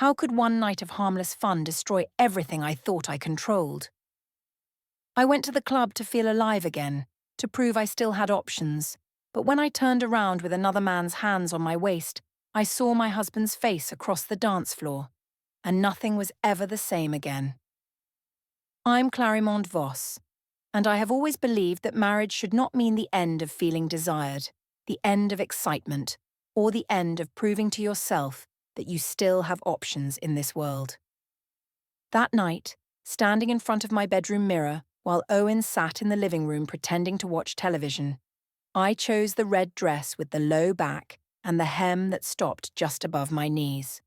How could one night of harmless fun destroy everything I thought I controlled? I went to the club to feel alive again, to prove I still had options. But when I turned around with another man's hands on my waist, I saw my husband's face across the dance floor, and nothing was ever the same again. I'm Clarimond Voss, and I have always believed that marriage should not mean the end of feeling desired, the end of excitement, or the end of proving to yourself that you still have options in this world. That night, standing in front of my bedroom mirror while Owen sat in the living room pretending to watch television, I chose the red dress with the low back and the hem that stopped just above my knees.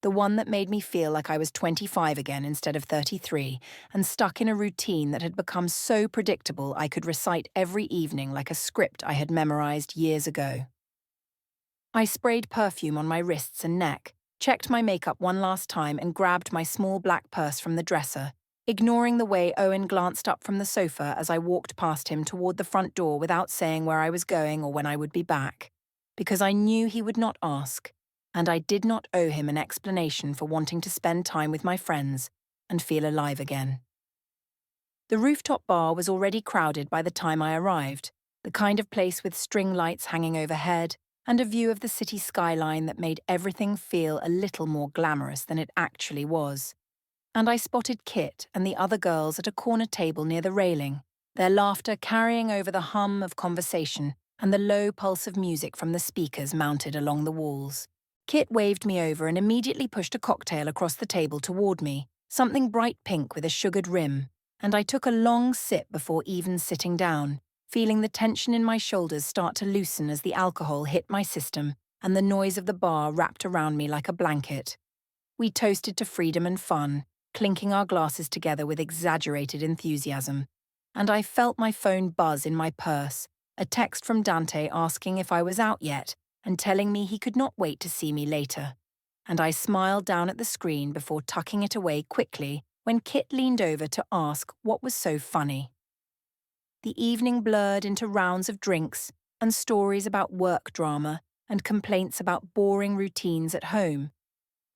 The one that made me feel like I was 25 again instead of 33 and stuck in a routine that had become so predictable I could recite every evening like a script I had memorized years ago. I sprayed perfume on my wrists and neck, checked my makeup one last time and grabbed my small black purse from the dresser, ignoring the way Owen glanced up from the sofa as I walked past him toward the front door without saying where I was going or when I would be back, because I knew he would not ask, and I did not owe him an explanation for wanting to spend time with my friends and feel alive again. The rooftop bar was already crowded by the time I arrived, the kind of place with string lights hanging overhead and a view of the city skyline that made everything feel a little more glamorous than it actually was. And I spotted Kit and the other girls at a corner table near the railing, their laughter carrying over the hum of conversation and the low pulse of music from the speakers mounted along the walls. Kit waved me over and immediately pushed a cocktail across the table toward me, something bright pink with a sugared rim, and I took a long sip before even sitting down, feeling the tension in my shoulders start to loosen as the alcohol hit my system and the noise of the bar wrapped around me like a blanket. We toasted to freedom and fun, clinking our glasses together with exaggerated enthusiasm, and I felt my phone buzz in my purse, a text from Dante asking if I was out yet and telling me he could not wait to see me later. And I smiled down at the screen before tucking it away quickly when Kit leaned over to ask what was so funny. The evening blurred into rounds of drinks and stories about work drama and complaints about boring routines at home,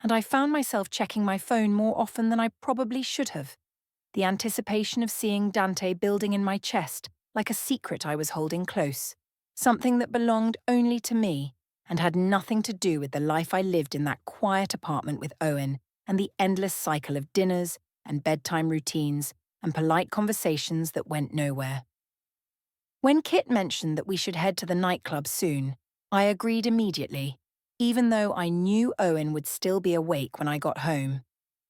and I found myself checking my phone more often than I probably should have, the anticipation of seeing Dante building in my chest like a secret I was holding close, something that belonged only to me and had nothing to do with the life I lived in that quiet apartment with Owen and the endless cycle of dinners and bedtime routines and polite conversations that went nowhere. When Kit mentioned that we should head to the nightclub soon, I agreed immediately, even though I knew Owen would still be awake when I got home,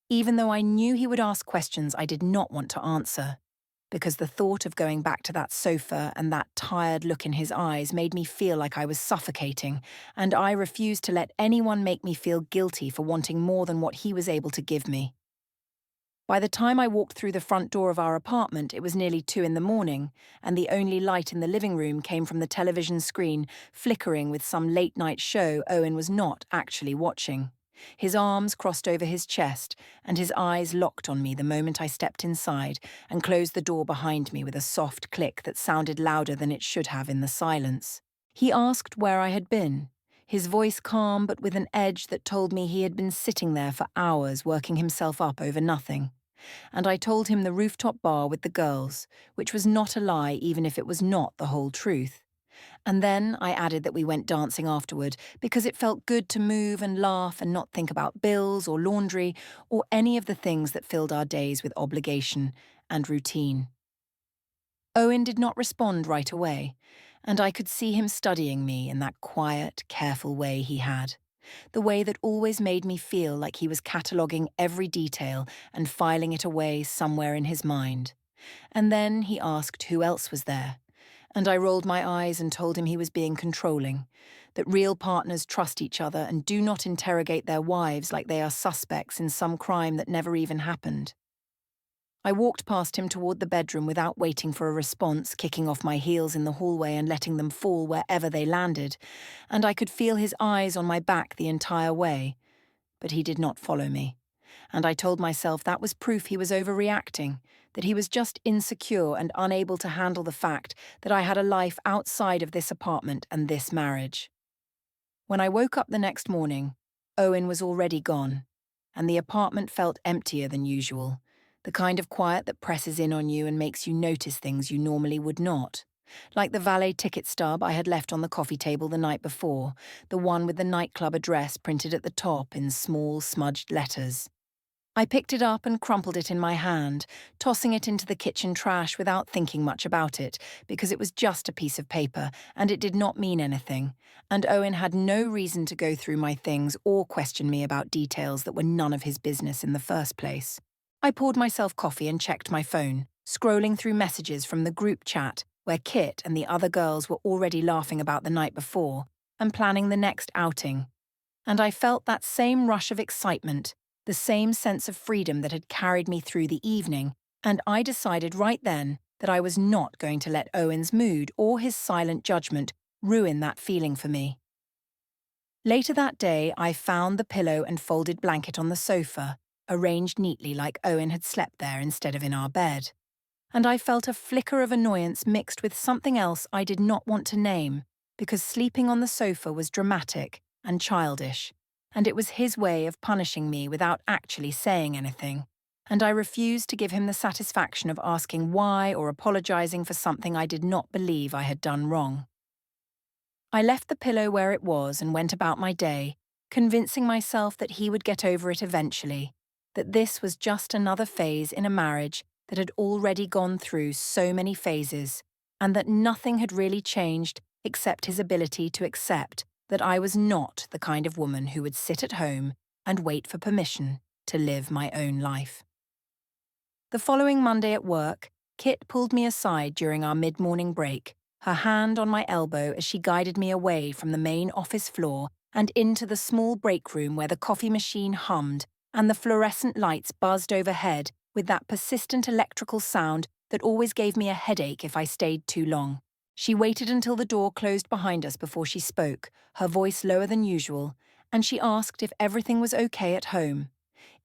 even though I knew he would ask questions I did not want to answer, because the thought of going back to that sofa and that tired look in his eyes made me feel like I was suffocating, and I refused to let anyone make me feel guilty for wanting more than what he was able to give me. By the time I walked through the front door of our apartment, it was nearly 2 in the morning, and the only light in the living room came from the television screen, flickering with some late-night show Owen was not actually watching. His arms crossed over his chest, and his eyes locked on me the moment I stepped inside and closed the door behind me with a soft click that sounded louder than it should have in the silence. He asked where I had been, his voice calm but with an edge that told me he had been sitting there for hours working himself up over nothing. And I told him the rooftop bar with the girls, which was not a lie even if it was not the whole truth. And then I added that we went dancing afterward because it felt good to move and laugh and not think about bills or laundry or any of the things that filled our days with obligation and routine. Owen did not respond right away, and I could see him studying me in that quiet, careful way he had. The way that always made me feel like he was cataloguing every detail and filing it away somewhere in his mind. And then he asked who else was there, and I rolled my eyes and told him he was being controlling, that real partners trust each other and do not interrogate their wives like they are suspects in some crime that never even happened. I walked past him toward the bedroom without waiting for a response, kicking off my heels in the hallway and letting them fall wherever they landed, and I could feel his eyes on my back the entire way. But he did not follow me, and I told myself that was proof he was overreacting, that he was just insecure and unable to handle the fact that I had a life outside of this apartment and this marriage. When I woke up the next morning, Owen was already gone. and the apartment felt emptier than usual, the kind of quiet that presses in on you and makes you notice things you normally would not. Like the valet ticket stub I had left on the coffee table the night before, the one with the nightclub address printed at the top in small, smudged letters. I picked it up and crumpled it in my hand, tossing it into the kitchen trash without thinking much about it, because it was just a piece of paper and it did not mean anything, and Owen had no reason to go through my things or question me about details that were none of his business in the first place. I poured myself coffee and checked my phone, scrolling through messages from the group chat where Kit and the other girls were already laughing about the night before and planning the next outing. And I felt that same rush of excitement, the same sense of freedom that had carried me through the evening, and I decided right then that I was not going to let Owen's mood or his silent judgment ruin that feeling for me. Later that day, I found the pillow and folded blanket on the sofa, arranged neatly like Owen had slept there instead of in our bed. And I felt a flicker of annoyance mixed with something else I did not want to name, because sleeping on the sofa was dramatic and childish, and it was his way of punishing me without actually saying anything, and I refused to give him the satisfaction of asking why or apologizing for something I did not believe I had done wrong. I left the pillow where it was and went about my day, convincing myself that he would get over it eventually, that this was just another phase in a marriage that had already gone through so many phases, and that nothing had really changed except his ability to accept that I was not the kind of woman who would sit at home and wait for permission to live my own life. The following Monday at work, Kit pulled me aside during our mid-morning break, her hand on my elbow as she guided me away from the main office floor and into the small break room where the coffee machine hummed and the fluorescent lights buzzed overhead with that persistent electrical sound that always gave me a headache if I stayed too long. She waited until the door closed behind us before she spoke, her voice lower than usual, and she asked if everything was okay at home,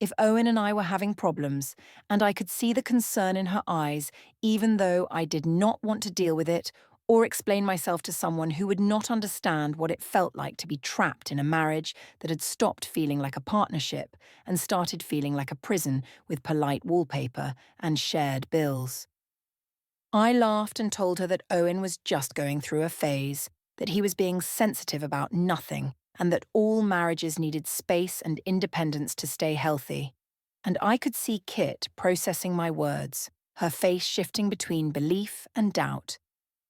if Owen and I were having problems, and I could see the concern in her eyes, even though I did not want to deal with it or explain myself to someone who would not understand what it felt like to be trapped in a marriage that had stopped feeling like a partnership and started feeling like a prison with polite wallpaper and shared bills. I laughed and told her that Owen was just going through a phase, that he was being sensitive about nothing, and that all marriages needed space and independence to stay healthy. And I could see Kit processing my words, her face shifting between belief and doubt.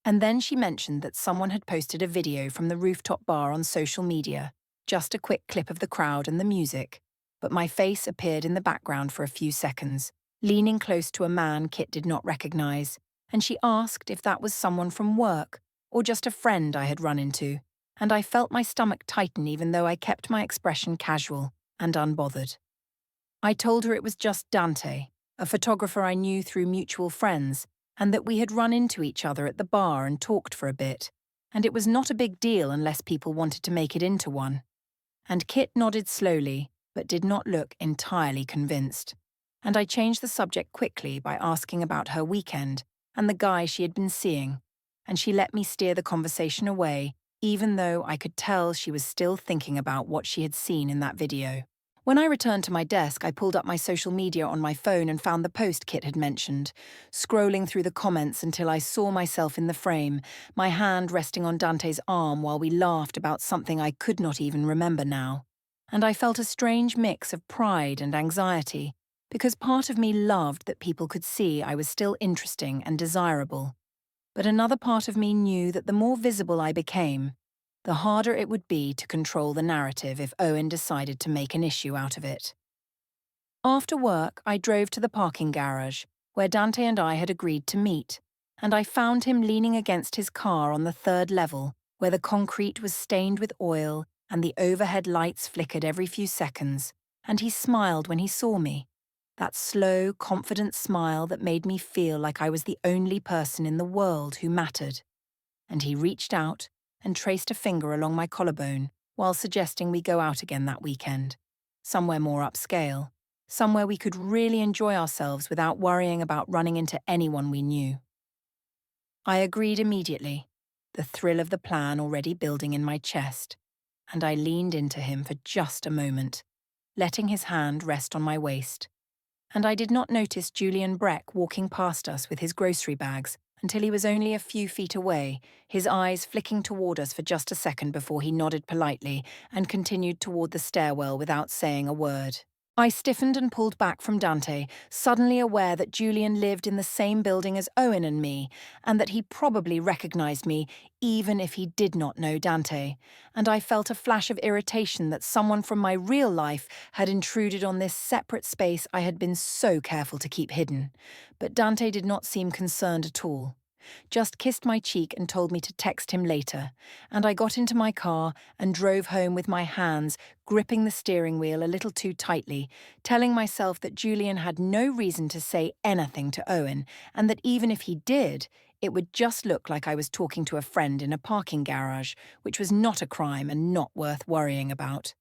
And then she mentioned that someone had posted a video from the rooftop bar on social media, just a quick clip of the crowd and the music, but my face appeared in the background for a few seconds, leaning close to a man Kit did not recognize, and she asked if that was someone from work or just a friend I had run into, and I felt my stomach tighten even though I kept my expression casual and unbothered. I told her it was just Dante, a photographer I knew through mutual friends, and that we had run into each other at the bar and talked for a bit, and it was not a big deal unless people wanted to make it into one. And Kit nodded slowly, but did not look entirely convinced, and I changed the subject quickly by asking about her weekend and the guy she had been seeing, and she let me steer the conversation away, even though I could tell she was still thinking about what she had seen in that video. When I returned to my desk, I pulled up my social media on my phone and found the post Kit had mentioned, scrolling through the comments until I saw myself in the frame, my hand resting on Dante's arm while we laughed about something I could not even remember now. And I felt a strange mix of pride and anxiety, because part of me loved that people could see I was still interesting and desirable. But another part of me knew that the more visible I became, the harder it would be to control the narrative if Owen decided to make an issue out of it. After work, I drove to the parking garage, where Dante and I had agreed to meet, and I found him leaning against his car on the third level, where the concrete was stained with oil and the overhead lights flickered every few seconds, and he smiled when he saw me, that slow, confident smile that made me feel like I was the only person in the world who mattered. And he reached out and traced a finger along my collarbone while suggesting we go out again that weekend, somewhere more upscale, somewhere we could really enjoy ourselves without worrying about running into anyone we knew. I agreed immediately, the thrill of the plan already building in my chest, and I leaned into him for just a moment, letting his hand rest on my waist. And I did not notice Julian Breck walking past us with his grocery bags until he was only a few feet away, his eyes flicking toward us for just a second before he nodded politely and continued toward the stairwell without saying a word. I stiffened and pulled back from Dante, suddenly aware that Julian lived in the same building as Owen and me, and that he probably recognized me even if he did not know Dante. And I felt a flash of irritation that someone from my real life had intruded on this separate space I had been so careful to keep hidden. But Dante did not seem concerned at all. Just kissed my cheek and told me to text him later, and I got into my car and drove home with my hands gripping the steering wheel a little too tightly, telling myself that Julian had no reason to say anything to Owen, and that even if he did, it would just look like I was talking to a friend in a parking garage, which was not a crime and not worth worrying about.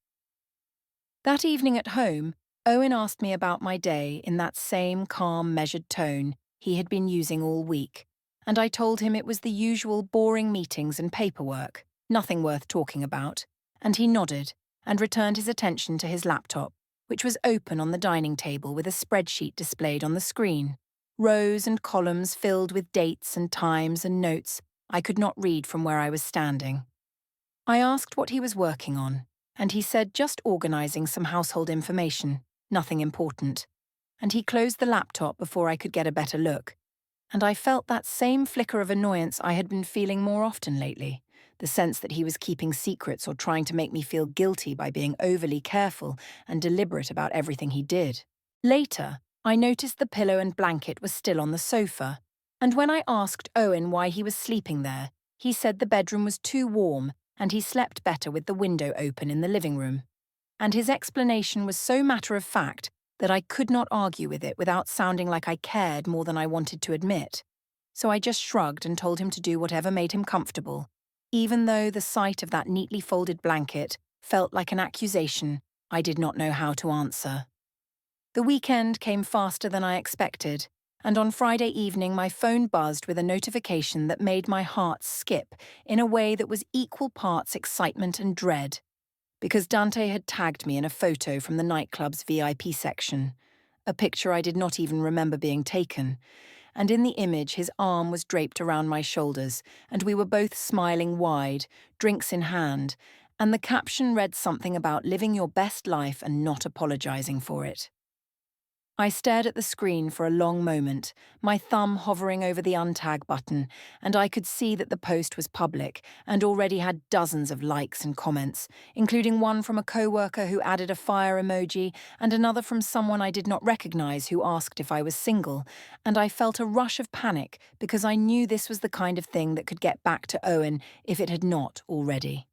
That evening at home, Owen asked me about my day in that same calm, measured tone he had been using all week, and I told him it was the usual boring meetings and paperwork, nothing worth talking about, and he nodded and returned his attention to his laptop, which was open on the dining table with a spreadsheet displayed on the screen. Rows and columns filled with dates and times and notes I could not read from where I was standing. I asked what he was working on, and he said just organizing some household information, nothing important. And he closed the laptop before I could get a better look. And I felt that same flicker of annoyance I had been feeling more often lately, the sense that he was keeping secrets or trying to make me feel guilty by being overly careful and deliberate about everything he did. Later, I noticed the pillow and blanket was still on the sofa, and when I asked Owen why he was sleeping there, he said the bedroom was too warm and he slept better with the window open in the living room. And his explanation was so matter-of-fact that I could not argue with it without sounding like I cared more than I wanted to admit. So I just shrugged and told him to do whatever made him comfortable, even though the sight of that neatly folded blanket felt like an accusation I did not know how to answer. The weekend came faster than I expected, and on Friday evening my phone buzzed with a notification that made my heart skip in a way that was equal parts excitement and dread, because Dante had tagged me in a photo from the nightclub's VIP section, a picture I did not even remember being taken, and in the image his arm was draped around my shoulders, and we were both smiling wide, drinks in hand, and the caption read something about living your best life and not apologizing for it. I stared at the screen for a long moment, my thumb hovering over the untag button, and I could see that the post was public and already had dozens of likes and comments, including one from a coworker who added a fire emoji and another from someone I did not recognize who asked if I was single, and I felt a rush of panic because I knew this was the kind of thing that could get back to Owen if it had not already.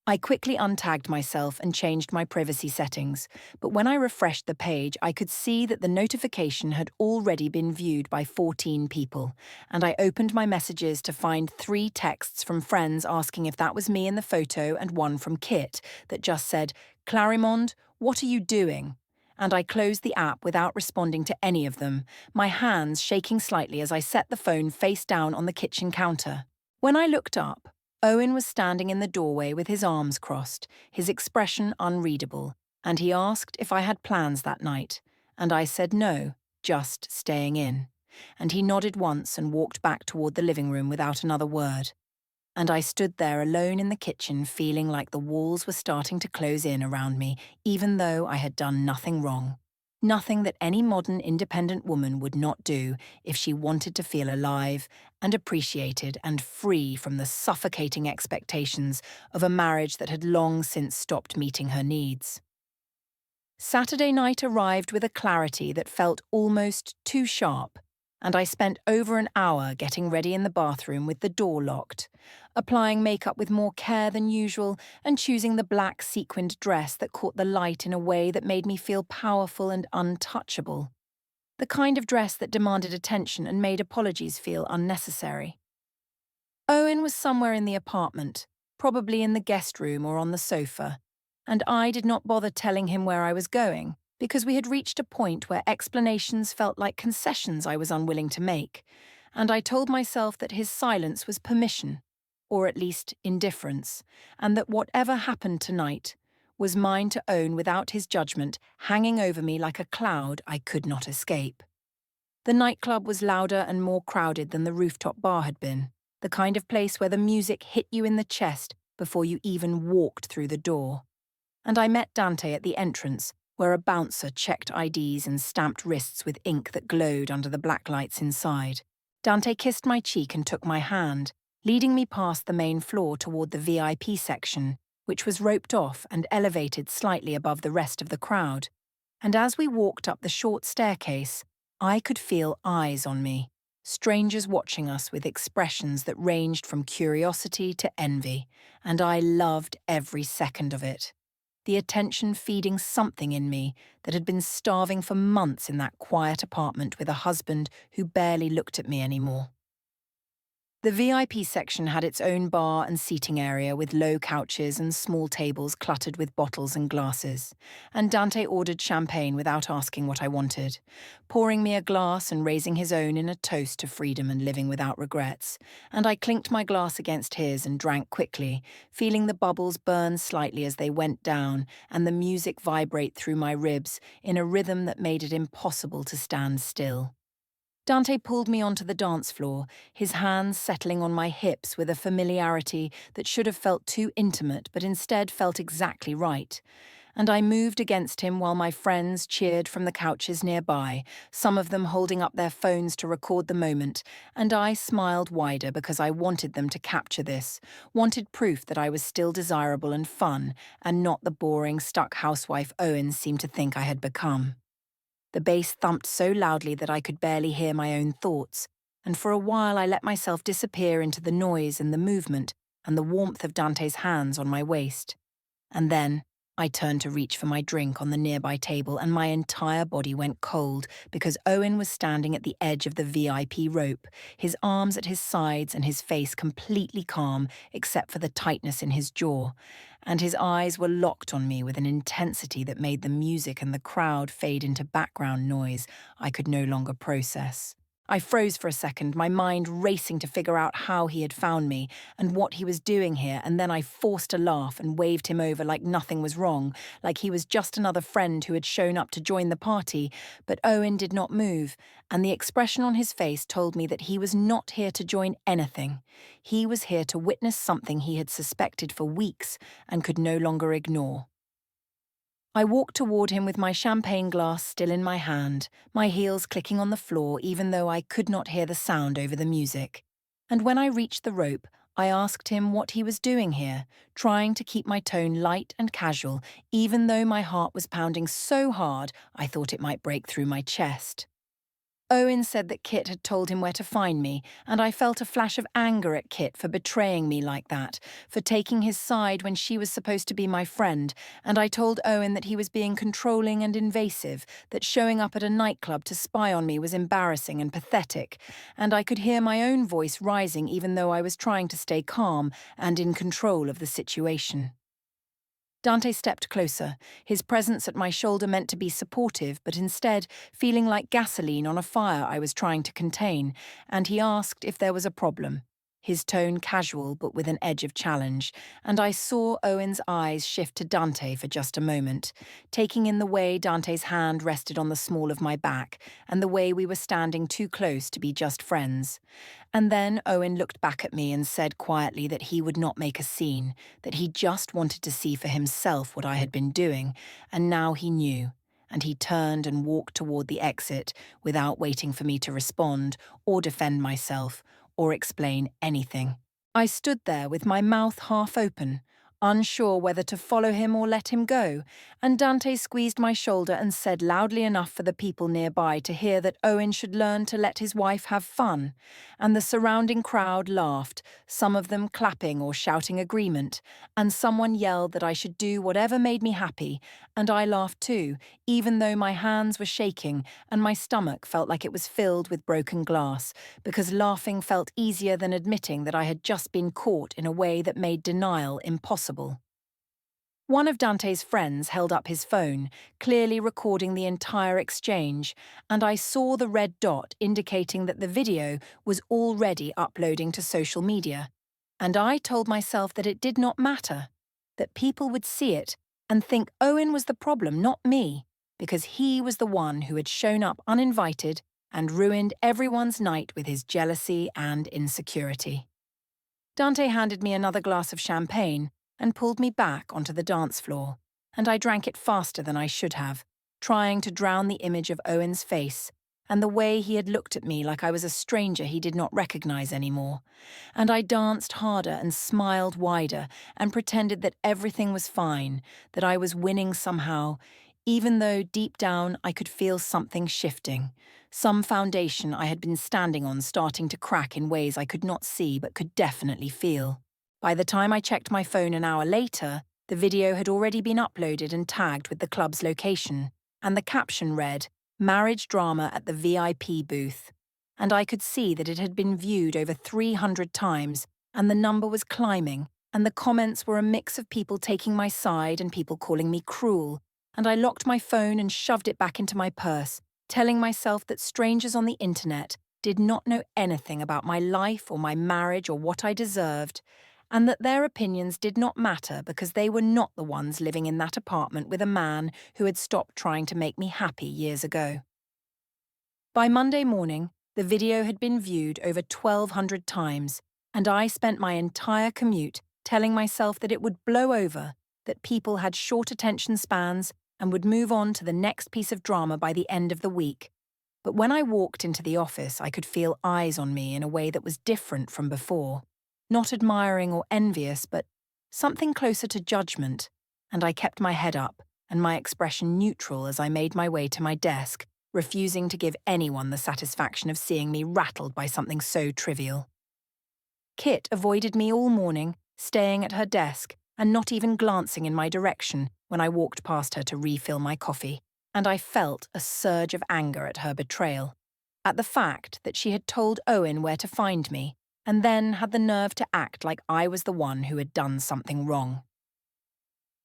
I quickly untagged myself and changed my privacy settings, but when I refreshed the page, I could see that the notification had already been viewed by 14 people, and I opened my messages to find 3 texts from friends asking if that was me in the photo and one from Kit that just said, "Clarimond, what are you doing?" And I closed the app without responding to any of them, my hands shaking slightly as I set the phone face down on the kitchen counter. When I looked up, Owen was standing in the doorway with his arms crossed, his expression unreadable, and he asked if I had plans that night, and I said no, just staying in. And he nodded once and walked back toward the living room without another word. And I stood there alone in the kitchen feeling like the walls were starting to close in around me, even though I had done nothing wrong. Nothing that any modern independent woman would not do if she wanted to feel alive and appreciated and free from the suffocating expectations of a marriage that had long since stopped meeting her needs. Saturday night arrived with a clarity that felt almost too sharp, and I spent over an hour getting ready in the bathroom with the door locked, applying makeup with more care than usual and choosing the black sequined dress that caught the light in a way that made me feel powerful and untouchable. The kind of dress that demanded attention and made apologies feel unnecessary. Owen was somewhere in the apartment, probably in the guest room or on the sofa, and I did not bother telling him where I was going, because we had reached a point where explanations felt like concessions I was unwilling to make, and I told myself that his silence was permission, or at least indifference, and that whatever happened tonight, was mine to own without his judgment, hanging over me like a cloud I could not escape. The nightclub was louder and more crowded than the rooftop bar had been, the kind of place where the music hit you in the chest before you even walked through the door. And I met Dante at the entrance, where a bouncer checked IDs and stamped wrists with ink that glowed under the black lights inside. Dante kissed my cheek and took my hand, leading me past the main floor toward the VIP section, which was roped off and elevated slightly above the rest of the crowd. And as we walked up the short staircase, I could feel eyes on me, strangers watching us with expressions that ranged from curiosity to envy, and I loved every second of it. The attention feeding something in me that had been starving for months in that quiet apartment with a husband who barely looked at me anymore. The VIP section had its own bar and seating area with low couches and small tables cluttered with bottles and glasses, and Dante ordered champagne without asking what I wanted, pouring me a glass and raising his own in a toast to freedom and living without regrets, and I clinked my glass against his and drank quickly, feeling the bubbles burn slightly as they went down and the music vibrate through my ribs in a rhythm that made it impossible to stand still. Dante pulled me onto the dance floor, his hands settling on my hips with a familiarity that should have felt too intimate but instead felt exactly right. And I moved against him while my friends cheered from the couches nearby, some of them holding up their phones to record the moment, and I smiled wider because I wanted them to capture this, wanted proof that I was still desirable and fun, and not the boring, stuck housewife Owen seemed to think I had become. The bass thumped so loudly that I could barely hear my own thoughts, and for a while I let myself disappear into the noise and the movement and the warmth of Dante's hands on my waist. And then I turned to reach for my drink on the nearby table and my entire body went cold because Owen was standing at the edge of the VIP rope, his arms at his sides and his face completely calm except for the tightness in his jaw, and his eyes were locked on me with an intensity that made the music and the crowd fade into background noise I could no longer process. I froze for a second, my mind racing to figure out how he had found me and what he was doing here, and then I forced a laugh and waved him over like nothing was wrong, like he was just another friend who had shown up to join the party, but Owen did not move, and the expression on his face told me that he was not here to join anything. He was here to witness something he had suspected for weeks and could no longer ignore. I walked toward him with my champagne glass still in my hand, my heels clicking on the floor even though I could not hear the sound over the music. And when I reached the rope, I asked him what he was doing here, trying to keep my tone light and casual, even though my heart was pounding so hard I thought it might break through my chest. Owen said that Kit had told him where to find me, and I felt a flash of anger at Kit for betraying me like that, for taking his side when she was supposed to be my friend, and I told Owen that he was being controlling and invasive, that showing up at a nightclub to spy on me was embarrassing and pathetic, and I could hear my own voice rising even though I was trying to stay calm and in control of the situation. Dante stepped closer, his presence at my shoulder meant to be supportive, but instead feeling like gasoline on a fire I was trying to contain, and he asked if there was a problem, his tone casual but with an edge of challenge, and I saw Owen's eyes shift to Dante for just a moment, taking in the way Dante's hand rested on the small of my back, and the way we were standing too close to be just friends. And then Owen looked back at me and said quietly that he would not make a scene, that he just wanted to see for himself what I had been doing, and now he knew, and he turned and walked toward the exit without waiting for me to respond or defend myself or explain anything. I stood there with my mouth half open, unsure whether to follow him or let him go, and Dante squeezed my shoulder and said loudly enough for the people nearby to hear that Owen should learn to let his wife have fun, and the surrounding crowd laughed, some of them clapping or shouting agreement, and someone yelled that I should do whatever made me happy, and I laughed too, even though my hands were shaking and my stomach felt like it was filled with broken glass, because laughing felt easier than admitting that I had just been caught in a way that made denial impossible. One of Dante's friends held up his phone, clearly recording the entire exchange, and I saw the red dot indicating that the video was already uploading to social media. And I told myself that it did not matter, that people would see it, and think Owen was the problem, not me, because he was the one who had shown up uninvited and ruined everyone's night with his jealousy and insecurity. Dante handed me another glass of champagne and pulled me back onto the dance floor, and I drank it faster than I should have, trying to drown the image of Owen's face and the way he had looked at me like I was a stranger he did not recognize anymore. And I danced harder and smiled wider and pretended that everything was fine, that I was winning somehow, even though deep down I could feel something shifting, some foundation I had been standing on starting to crack in ways I could not see but could definitely feel. By the time I checked my phone an hour later, the video had already been uploaded and tagged with the club's location, and the caption read, "Marriage drama at the VIP booth." And I could see that it had been viewed over 300 times, and the number was climbing, and the comments were a mix of people taking my side and people calling me cruel, and I locked my phone and shoved it back into my purse, telling myself that strangers on the internet did not know anything about my life or my marriage or what I deserved, and that their opinions did not matter because they were not the ones living in that apartment with a man who had stopped trying to make me happy years ago. By Monday morning, the video had been viewed over 1,200 times, and I spent my entire commute telling myself that it would blow over, that people had short attention spans and would move on to the next piece of drama by the end of the week. But when I walked into the office, I could feel eyes on me in a way that was different from before. Not admiring or envious, but something closer to judgment, and I kept my head up and my expression neutral as I made my way to my desk, refusing to give anyone the satisfaction of seeing me rattled by something so trivial. Kit avoided me all morning, staying at her desk and not even glancing in my direction when I walked past her to refill my coffee, and I felt a surge of anger at her betrayal, at the fact that she had told Owen where to find me, and then had the nerve to act like I was the one who had done something wrong.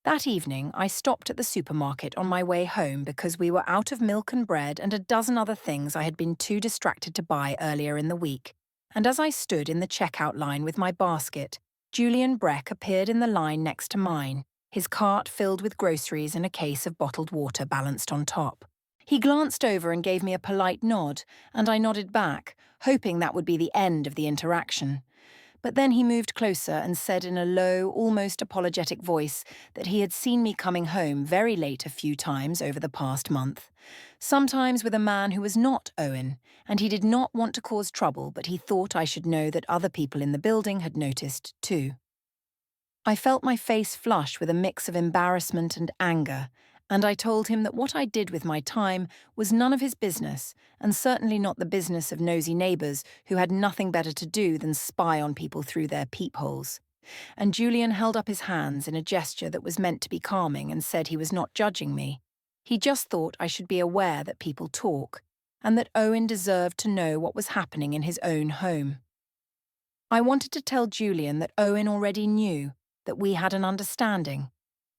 That evening, I stopped at the supermarket on my way home because we were out of milk and bread and a dozen other things I had been too distracted to buy earlier in the week, and as I stood in the checkout line with my basket, Julian Breck appeared in the line next to mine, his cart filled with groceries and a case of bottled water balanced on top. He glanced over and gave me a polite nod, and I nodded back, hoping that would be the end of the interaction. But then he moved closer and said in a low, almost apologetic voice that he had seen me coming home very late a few times over the past month, sometimes with a man who was not Owen, and he did not want to cause trouble, but he thought I should know that other people in the building had noticed too. I felt my face flush with a mix of embarrassment and anger, and I told him that what I did with my time was none of his business, and certainly not the business of nosy neighbours who had nothing better to do than spy on people through their peepholes. And Julian held up his hands in a gesture that was meant to be calming and said he was not judging me. He just thought I should be aware that people talk, and that Owen deserved to know what was happening in his own home. I wanted to tell Julian that Owen already knew, that we had an understanding,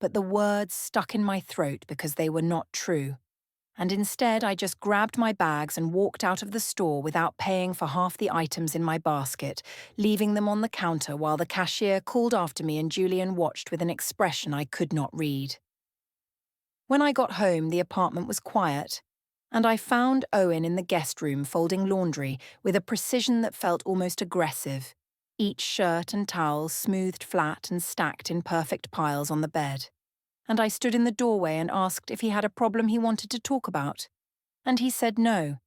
but the words stuck in my throat because they were not true, and instead I just grabbed my bags and walked out of the store without paying for half the items in my basket, leaving them on the counter while the cashier called after me and Julian watched with an expression I could not read. When I got home, the apartment was quiet, and I found Owen in the guest room folding laundry with a precision that felt almost aggressive, each shirt and towel smoothed flat and stacked in perfect piles on the bed. And I stood in the doorway and asked if he had a problem he wanted to talk about. And he said no.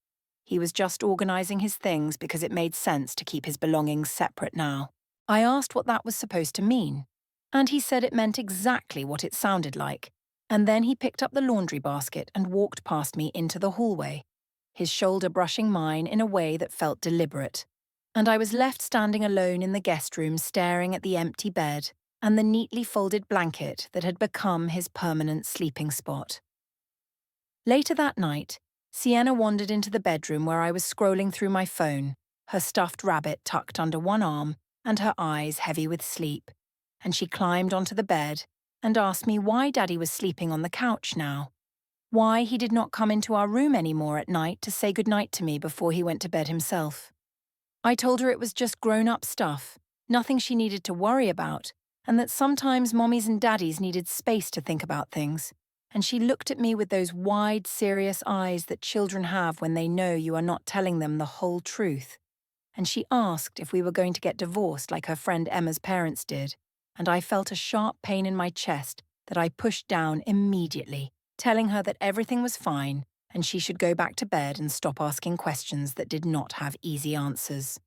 He was just organising his things because it made sense to keep his belongings separate now. I asked what that was supposed to mean, and he said it meant exactly what it sounded like. And then he picked up the laundry basket and walked past me into the hallway, his shoulder brushing mine in a way that felt deliberate. And I was left standing alone in the guest room staring at the empty bed and the neatly folded blanket that had become his permanent sleeping spot. Later that night, Sienna wandered into the bedroom where I was scrolling through my phone, her stuffed rabbit tucked under one arm and her eyes heavy with sleep, and she climbed onto the bed and asked me why Daddy was sleeping on the couch now, why he did not come into our room anymore at night to say goodnight to me before he went to bed himself. I told her it was just grown-up stuff, nothing she needed to worry about, and that sometimes mommies and daddies needed space to think about things. And she looked at me with those wide, serious eyes that children have when they know you are not telling them the whole truth. And she asked if we were going to get divorced like her friend Emma's parents did, and I felt a sharp pain in my chest that I pushed down immediately, telling her that everything was fine and she should go back to bed and stop asking questions that did not have easy answers.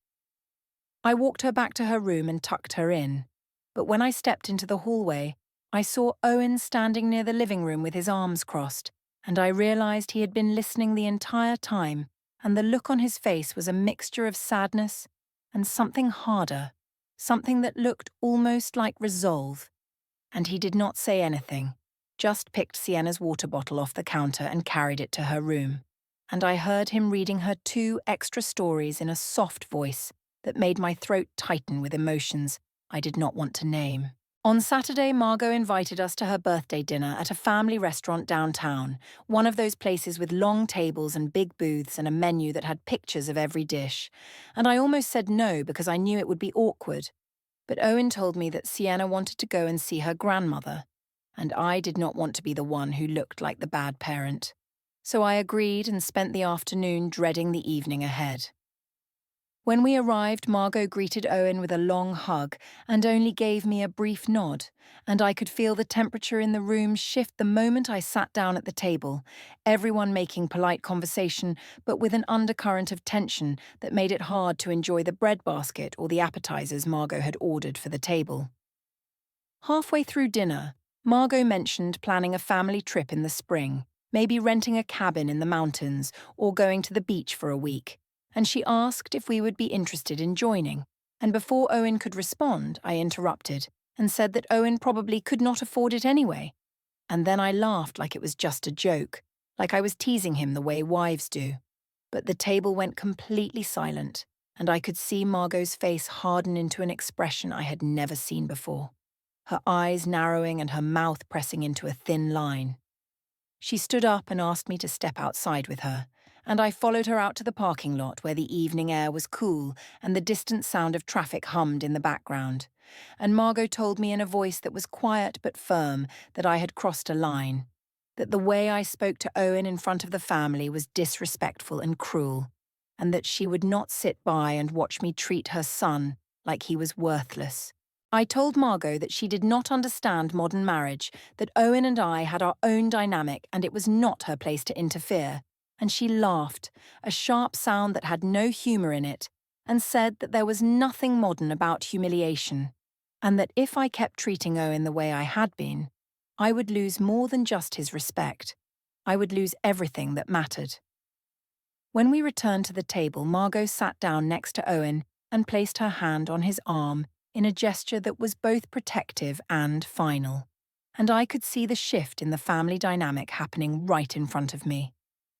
I walked her back to her room and tucked her in, but when I stepped into the hallway, I saw Owen standing near the living room with his arms crossed, and I realized he had been listening the entire time, and the look on his face was a mixture of sadness and something harder, something that looked almost like resolve. And he did not say anything, just picked Sienna's water bottle off the counter and carried it to her room. And I heard him reading her 2 extra stories in a soft voice that made my throat tighten with emotions I did not want to name. On Saturday, Margot invited us to her birthday dinner at a family restaurant downtown, one of those places with long tables and big booths and a menu that had pictures of every dish. And I almost said no because I knew it would be awkward. But Owen told me that Sienna wanted to go and see her grandmother, and I did not want to be the one who looked like the bad parent. So I agreed and spent the afternoon dreading the evening ahead. When we arrived, Margot greeted Owen with a long hug and only gave me a brief nod, and I could feel the temperature in the room shift the moment I sat down at the table, everyone making polite conversation but with an undercurrent of tension that made it hard to enjoy the bread basket or the appetizers Margot had ordered for the table. Halfway through dinner, Margot mentioned planning a family trip in the spring, maybe renting a cabin in the mountains or going to the beach for a week. And she asked if we would be interested in joining. And before Owen could respond, I interrupted and said that Owen probably could not afford it anyway. And then I laughed like it was just a joke, like I was teasing him the way wives do. But the table went completely silent, and I could see Margot's face harden into an expression I had never seen before, her eyes narrowing and her mouth pressing into a thin line. She stood up and asked me to step outside with her, and I followed her out to the parking lot where the evening air was cool and the distant sound of traffic hummed in the background. And Margot told me in a voice that was quiet but firm that I had crossed a line, that the way I spoke to Owen in front of the family was disrespectful and cruel, and that she would not sit by and watch me treat her son like he was worthless. I told Margot that she did not understand modern marriage, that Owen and I had our own dynamic and it was not her place to interfere. And she laughed, a sharp sound that had no humour in it, and said that there was nothing modern about humiliation, and that if I kept treating Owen the way I had been, I would lose more than just his respect. I would lose everything that mattered. When we returned to the table, Margot sat down next to Owen and placed her hand on his arm in a gesture that was both protective and final. And I could see the shift in the family dynamic happening right in front of me.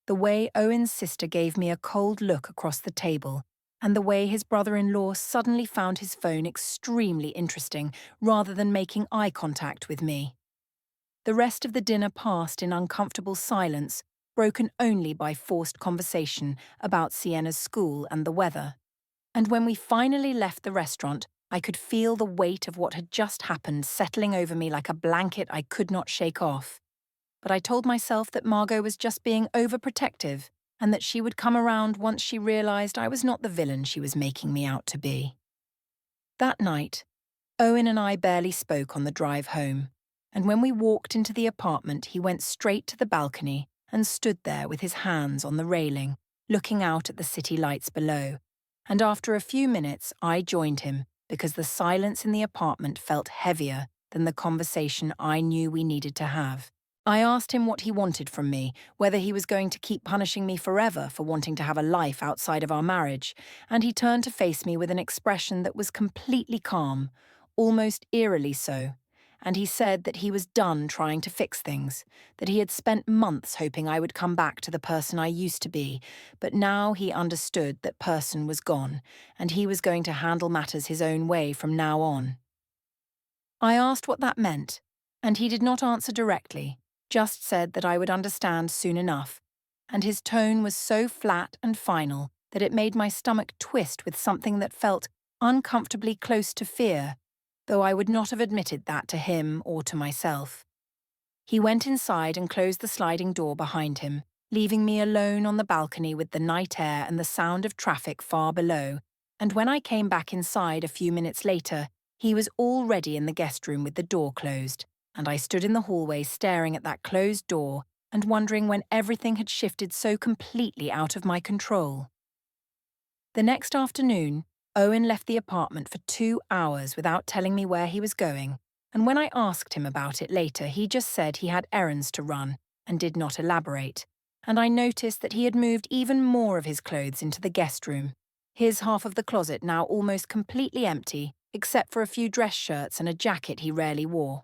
The way Owen's sister gave me a cold look across the table, and the way his brother-in-law suddenly found his phone extremely interesting rather than making eye contact with me. The rest of the dinner passed in uncomfortable silence, broken only by forced conversation about Sienna's school and the weather. And when we finally left the restaurant, I could feel the weight of what had just happened settling over me like a blanket I could not shake off. But I told myself that Margot was just being overprotective and that she would come around once she realized I was not the villain she was making me out to be. That night, Owen and I barely spoke on the drive home, and when we walked into the apartment, he went straight to the balcony and stood there with his hands on the railing, looking out at the city lights below. And after a few minutes, I joined him because the silence in the apartment felt heavier than the conversation I knew we needed to have. I asked him what he wanted from me, whether he was going to keep punishing me forever for wanting to have a life outside of our marriage, and he turned to face me with an expression that was completely calm, almost eerily so, and he said that he was done trying to fix things, that he had spent months hoping I would come back to the person I used to be, but now he understood that person was gone, and he was going to handle matters his own way from now on. I asked what that meant, and he did not answer directly, just said that I would understand soon enough, and his tone was so flat and final that it made my stomach twist with something that felt uncomfortably close to fear, though I would not have admitted that to him or to myself. He went inside and closed the sliding door behind him, leaving me alone on the balcony with the night air and the sound of traffic far below, and when I came back inside a few minutes later, he was already in the guest room with the door closed, and I stood in the hallway staring at that closed door and wondering when everything had shifted so completely out of my control. The next afternoon, Owen left the apartment for 2 hours without telling me where he was going, and when I asked him about it later, he just said he had errands to run and did not elaborate, and I noticed that he had moved even more of his clothes into the guest room, his half of the closet now almost completely empty, except for a few dress shirts and a jacket he rarely wore.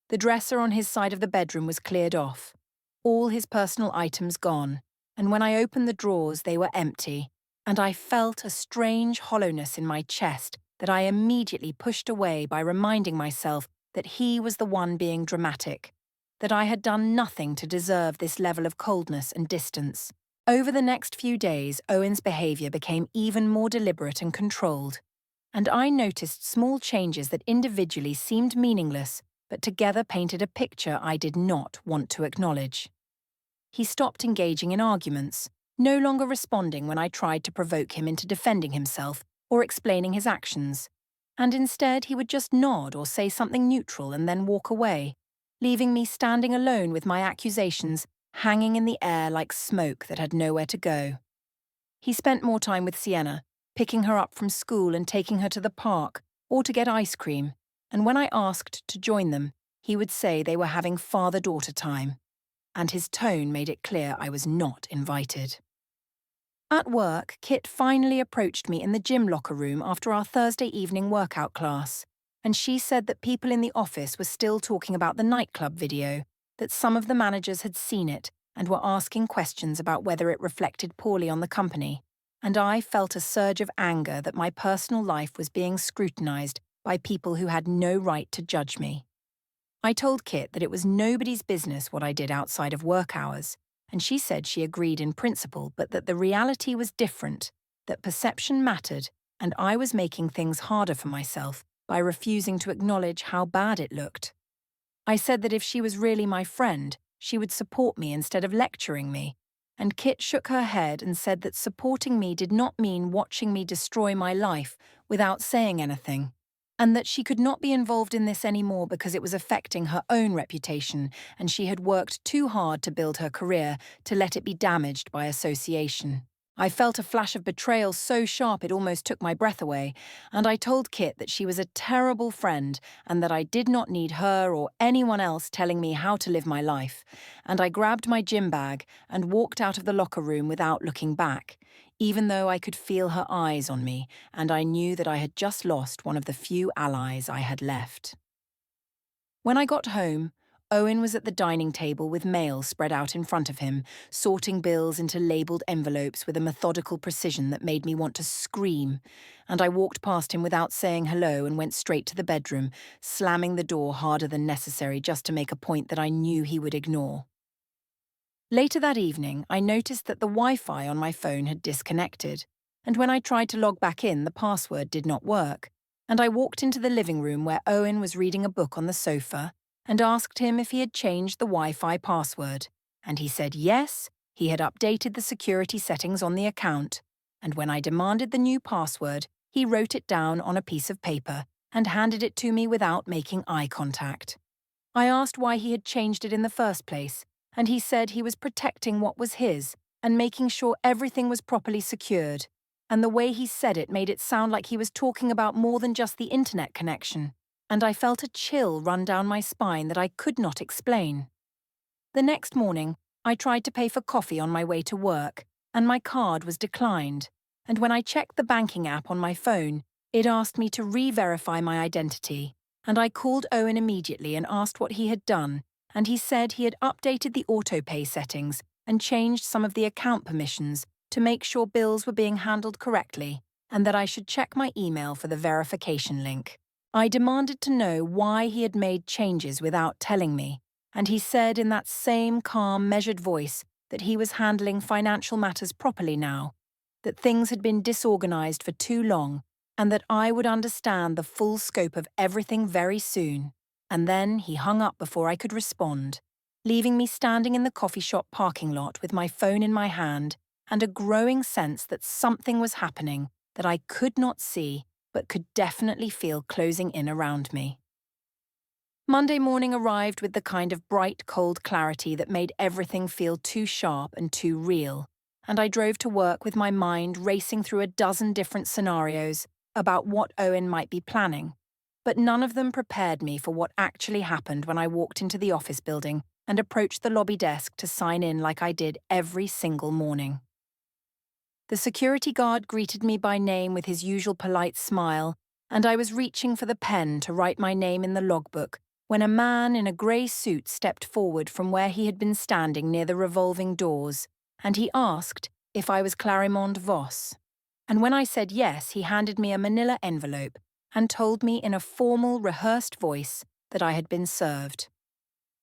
The dresser on his side of the bedroom was cleared off, all his personal items gone, and when I opened the drawers they were empty, and I felt a strange hollowness in my chest that I immediately pushed away by reminding myself that he was the one being dramatic, that I had done nothing to deserve this level of coldness and distance. Over the next few days, Owen's behaviour became even more deliberate and controlled, and I noticed small changes that individually seemed meaningless, but together painted a picture I did not want to acknowledge. He stopped engaging in arguments, no longer responding when I tried to provoke him into defending himself or explaining his actions, and instead he would just nod or say something neutral and then walk away, leaving me standing alone with my accusations hanging in the air like smoke that had nowhere to go. He spent more time with Sienna, picking her up from school and taking her to the park or to get ice cream, and when I asked to join them, he would say they were having father-daughter time, and his tone made it clear I was not invited. At work, Kit finally approached me in the gym locker room after our Thursday evening workout class, and she said that people in the office were still talking about the Nightclub video, that some of the managers had seen it and were asking questions about whether it reflected poorly on the company, and I felt a surge of anger that my personal life was being scrutinized by people who had no right to judge me. I told Kit that it was nobody's business what I did outside of work hours, and she said she agreed in principle, but that the reality was different, that perception mattered, and I was making things harder for myself by refusing to acknowledge how bad it looked. I said that if she was really my friend, she would support me instead of lecturing me, and Kit shook her head and said that supporting me did not mean watching me destroy my life without saying anything, and that she could not be involved in this anymore because it was affecting her own reputation and she had worked too hard to build her career to let it be damaged by association. I felt a flash of betrayal so sharp it almost took my breath away, and I told Kit that she was a terrible friend and that I did not need her or anyone else telling me how to live my life, and I grabbed my gym bag and walked out of the locker room without looking back, even though I could feel her eyes on me and I knew that I had just lost one of the few allies I had left. When I got home, Owen was at the dining table with mail spread out in front of him, sorting bills into labelled envelopes with a methodical precision that made me want to scream, and I walked past him without saying hello and went straight to the bedroom, slamming the door harder than necessary just to make a point that I knew he would ignore. Later that evening, I noticed that the Wi-Fi on my phone had disconnected, and when I tried to log back in, the password did not work, and I walked into the living room where Owen was reading a book on the sofa and asked him if he had changed the Wi-Fi password, and he said yes, he had updated the security settings on the account, and when I demanded the new password, he wrote it down on a piece of paper and handed it to me without making eye contact. I asked why he had changed it in the first place, and he said he was protecting what was his and making sure everything was properly secured, and the way he said it made it sound like he was talking about more than just the internet connection, and I felt a chill run down my spine that I could not explain. The next morning, I tried to pay for coffee on my way to work, and my card was declined, and when I checked the banking app on my phone, it asked me to re-verify my identity, and I called Owen immediately and asked what he had done, and he said he had updated the autopay settings and changed some of the account permissions to make sure bills were being handled correctly, and that I should check my email for the verification link. I demanded to know why he had made changes without telling me, and he said in that same calm, measured voice that he was handling financial matters properly now, that things had been disorganized for too long, and that I would understand the full scope of everything very soon. And then he hung up before I could respond, leaving me standing in the coffee shop parking lot with my phone in my hand and a growing sense that something was happening that I could not see but could definitely feel closing in around me. Monday morning arrived with the kind of bright, cold clarity that made everything feel too sharp and too real, and I drove to work with my mind racing through a dozen different scenarios about what Owen might be planning, but none of them prepared me for what actually happened when I walked into the office building and approached the lobby desk to sign in like I did every single morning. The security guard greeted me by name with his usual polite smile, and I was reaching for the pen to write my name in the logbook when a man in a grey suit stepped forward from where he had been standing near the revolving doors, and he asked if I was Clarimond Voss. And when I said yes, he handed me a manila envelope and told me in a formal, rehearsed voice that I had been served.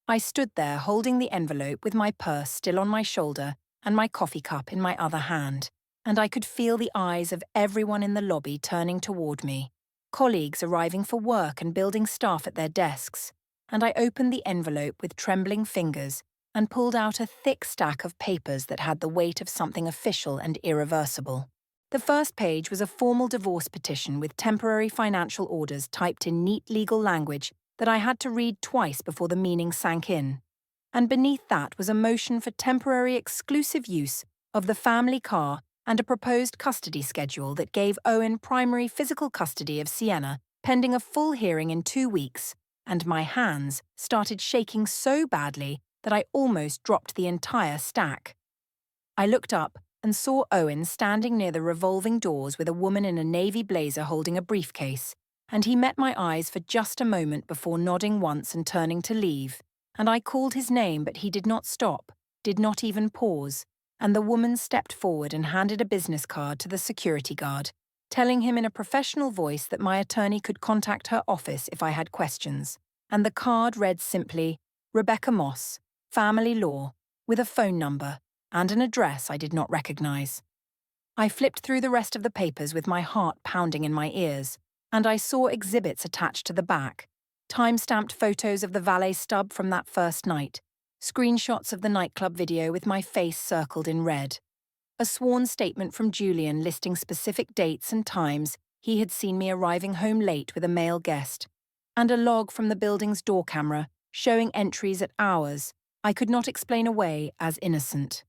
I stood there holding the envelope with my purse still on my shoulder and my coffee cup in my other hand, and I could feel the eyes of everyone in the lobby turning toward me, colleagues arriving for work and building staff at their desks, and I opened the envelope with trembling fingers and pulled out a thick stack of papers that had the weight of something official and irreversible. The first page was a formal divorce petition with temporary financial orders typed in neat legal language that I had to read twice before the meaning sank in. And beneath that was a motion for temporary exclusive use of the family car and a proposed custody schedule that gave Owen primary physical custody of Sienna, pending a full hearing in 2 weeks, and my hands started shaking so badly that I almost dropped the entire stack. I looked up and saw Owen standing near the revolving doors with a woman in a navy blazer holding a briefcase, and he met my eyes for just a moment before nodding once and turning to leave, and I called his name but he did not stop, did not even pause, and the woman stepped forward and handed a business card to the security guard, telling him in a professional voice that my attorney could contact her office if I had questions, and the card read simply, Rebecca Moss, Family Law, with a phone number and an address I did not recognize. I flipped through the rest of the papers with my heart pounding in my ears, and I saw exhibits attached to the back, time-stamped photos of the valet stub from that first night, screenshots of the nightclub video with my face circled in red, a sworn statement from Julian listing specific dates and times he had seen me arriving home late with a male guest, and a log from the building's door camera showing entries at hours I could not explain away as innocent.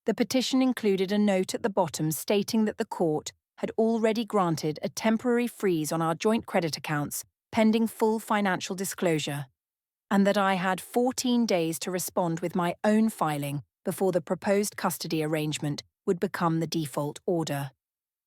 The petition included a note at the bottom stating that the court had already granted a temporary freeze on our joint credit accounts pending full financial disclosure, and that I had 14 days to respond with my own filing before the proposed custody arrangement would become the default order.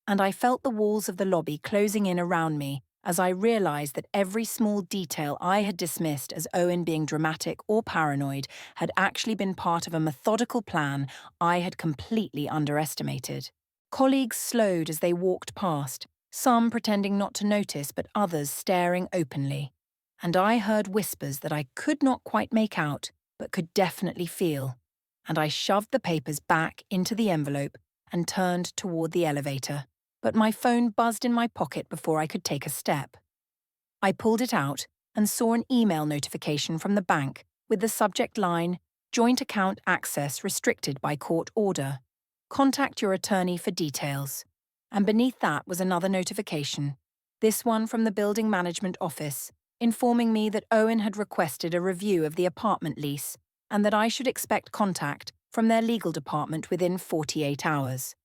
And I felt the walls of the lobby closing in around me as I realized that every small detail I had dismissed as Owen being dramatic or paranoid had actually been part of a methodical plan I had completely underestimated. Colleagues slowed as they walked past, some pretending not to notice but others staring openly. And I heard whispers that I could not quite make out but could definitely feel. And I shoved the papers back into the envelope and turned toward the elevator. But my phone buzzed in my pocket before I could take a step. I pulled it out and saw an email notification from the bank with the subject line, Joint Account Access Restricted by Court Order. Contact your attorney for details. And beneath that was another notification, this one from the building management office, informing me that Owen had requested a review of the apartment lease and that I should expect contact from their legal department within 48 hours.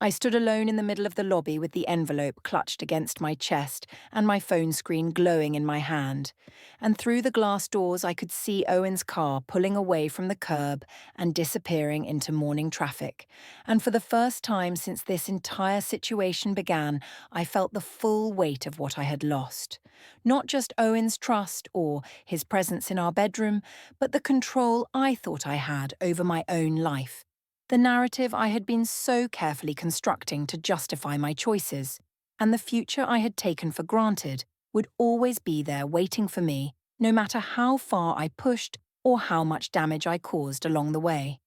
I stood alone in the middle of the lobby with the envelope clutched against my chest and my phone screen glowing in my hand, and through the glass doors I could see Owen's car pulling away from the curb and disappearing into morning traffic, and for the first time since this entire situation began, I felt the full weight of what I had lost. Not just Owen's trust or his presence in our bedroom, but the control I thought I had over my own life. The narrative I had been so carefully constructing to justify my choices, and the future I had taken for granted would always be there waiting for me, no matter how far I pushed or how much damage I caused along the way.